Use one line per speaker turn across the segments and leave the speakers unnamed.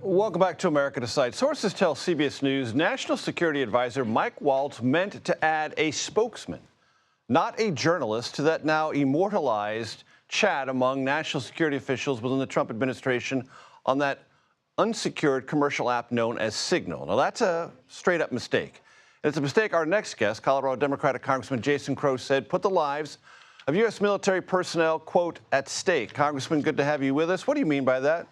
Welcome back to America Tonight. Sources tell CBS News National Security Advisor Mike Waltz meant to add a spokesman, not a journalist, to that now immortalized chat among national security officials within the Trump administration on that unsecured commercial app known as Signal. Now, that's a straight-up mistake. And it's a mistake our next guest, Colorado Democratic Congressman Jason Crow, said put the lives of U.S. military personnel, quote, at stake. Congressman, good to have you with us. What do you mean by that?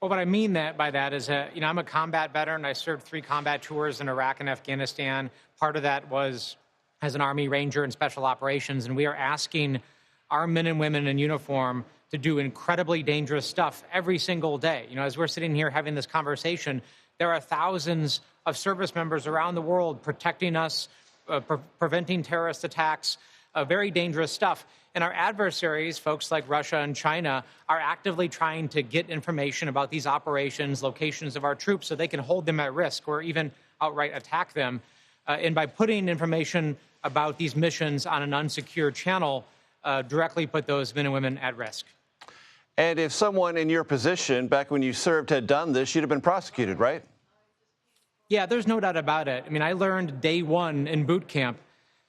Well, what I mean by that is, I'm a combat veteran. I served 3 combat tours in Iraq and Afghanistan. Part of that was as an Army Ranger in Special Operations, and we are asking our men and women in uniform to do incredibly dangerous stuff every single day. As we're sitting here having this conversation, there are thousands of service members around the world protecting us, preventing terrorist attacks, very dangerous stuff. And our adversaries, folks like Russia and China, are actively trying to get information about these operations, locations of our troops, so they can hold them at risk or even outright attack them. And by putting information about these missions on an unsecured channel, directly put those men and women at risk.
And if someone in your position, back when you served, had done this, you'd have been prosecuted, right?
Yeah, there's no doubt about it. I learned day one in boot camp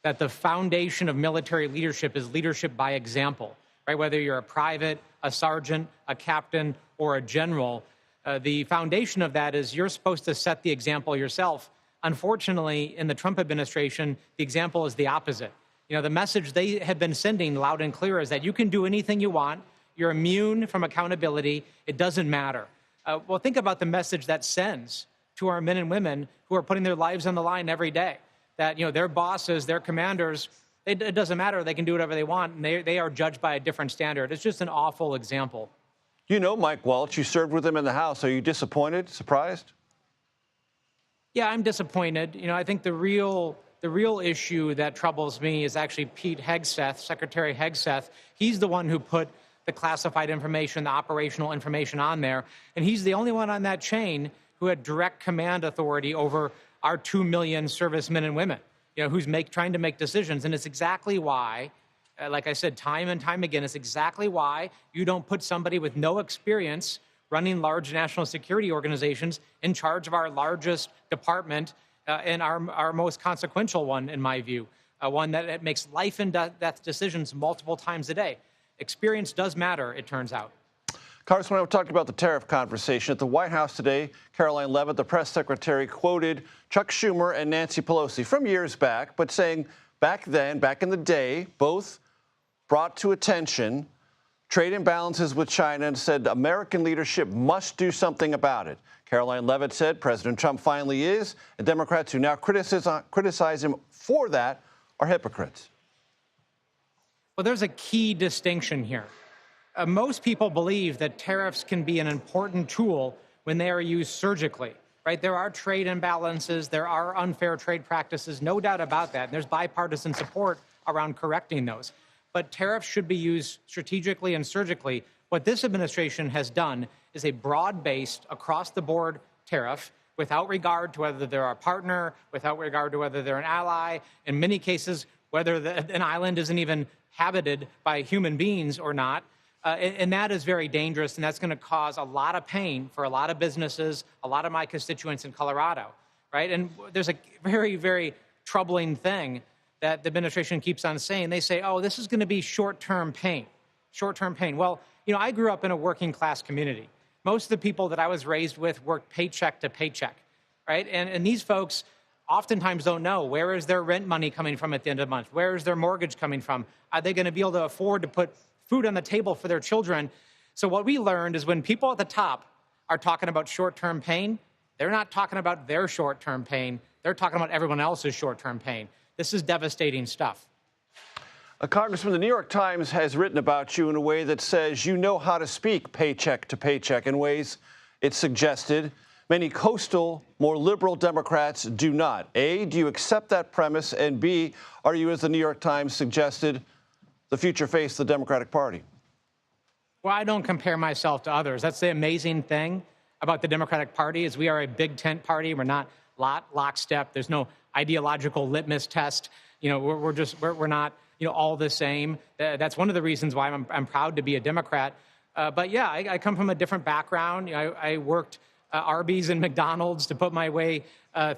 that the foundation of military leadership is leadership by example, right? Whether you're a private, a sergeant, a captain, or a general, the foundation of that is you're supposed to set the example yourself. Unfortunately, in the Trump administration, the example is the opposite. The message they have been sending loud and clear is that you can do anything you want. You're immune from accountability. It doesn't matter. Well, think about the message that sends to our men and women who are putting their lives on the line every day. That, their bosses, their commanders, it doesn't matter. They can do whatever they want, and they are judged by a different standard. It's just an awful example.
Mike Waltz, you served with him in the House. Are you disappointed, surprised?
Yeah, I'm disappointed. I think the real issue that troubles me is actually Pete Hegseth, Secretary Hegseth. He's the one who put the classified information, the operational information on there, and he's the only one on that chain who had direct command authority over our 2 million servicemen and women, who's trying to make decisions. And it's exactly why, like I said, time and time again, it's exactly why you don't put somebody with no experience running large national security organizations in charge of our largest department and our most consequential one, in my view, one that makes life and death decisions multiple times a day. Experience does matter, it turns out.
Congressman, we're talking about the tariff conversation. At the White House today, Caroline Leavitt, the press secretary, quoted Chuck Schumer and Nancy Pelosi from years back, but saying back then, back in the day, both brought to attention trade imbalances with China and said American leadership must do something about it. Caroline Leavitt said President Trump finally is, and Democrats who now criticize him for that are hypocrites.
Well, there's a key distinction here. Most people believe that tariffs can be an important tool when they are used surgically, right? There are trade imbalances, there are unfair trade practices, no doubt about that. And there's bipartisan support around correcting those. But tariffs should be used strategically and surgically. What this administration has done is a broad-based, across-the-board tariff without regard to whether they're our partner, without regard to whether they're an ally, in many cases, whether an island isn't even habited by human beings or not. And that is very dangerous, and that's going to cause a lot of pain for a lot of businesses, a lot of my constituents in Colorado, right? And there's a very, very troubling thing that the administration keeps on saying. They say, oh, this is going to be short-term pain, short-term pain. Well, I grew up in a working-class community. Most of the people that I was raised with worked paycheck to paycheck, right? And these folks oftentimes don't know, where is their rent money coming from at the end of the month? Where is their mortgage coming from? Are they going to be able to afford to put food on the table for their children? So what we learned is when people at the top are talking about short-term pain, they're not talking about their short-term pain. They're talking about everyone else's short-term pain. This is devastating stuff.
Congressman, the New York Times has written about you in a way that says you know how to speak paycheck to paycheck in ways it's suggested many coastal, more liberal Democrats do not. A, do you accept that premise? And B, are you, as the New York Times suggested, the future face of the Democratic Party?
Well, I don't compare myself to others. That's the amazing thing about the Democratic Party is we are a big tent party. We're not lockstep. There's no ideological litmus test. We're not all the same. That's one of the reasons why I'm proud to be a Democrat. But yeah, I come from a different background. I worked Arby's and McDonald's to put my way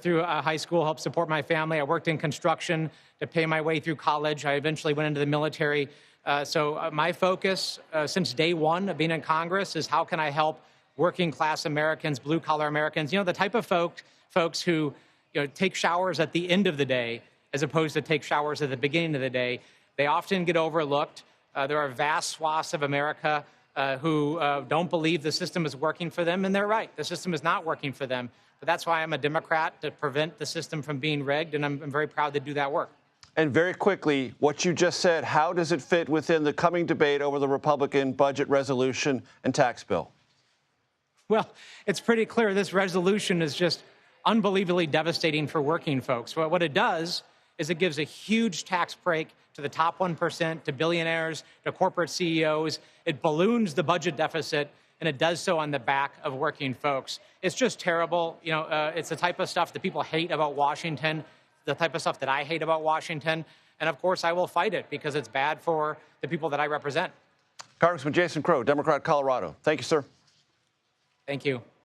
through high school, help support my family. I worked in construction to pay my way through college. I eventually went into the military. So my focus since day one of being in Congress is how can I help working class Americans, blue collar Americans, the type of folks who take showers at the end of the day as opposed to take showers at the beginning of the day. They often get overlooked. There are vast swaths of America who don't believe the system is working for them, and they're right. The system is not working for them. But that's why I'm a Democrat, to prevent the system from being rigged, and I'm very proud to do that work.
And very quickly, what you just said, how does it fit within the coming debate over the Republican budget resolution and tax bill?
Well, it's pretty clear this resolution is just unbelievably devastating for working folks. What it does is it gives a huge tax break to the top 1%, to billionaires, to corporate CEOs. It balloons the budget deficit, and it does so on the back of working folks. It's just terrible. It's the type of stuff that people hate about Washington, the type of stuff that I hate about Washington. And of course, I will fight it because it's bad for the people that I represent.
Congressman Jason Crow, Democrat, Colorado. Thank you, sir.
Thank you.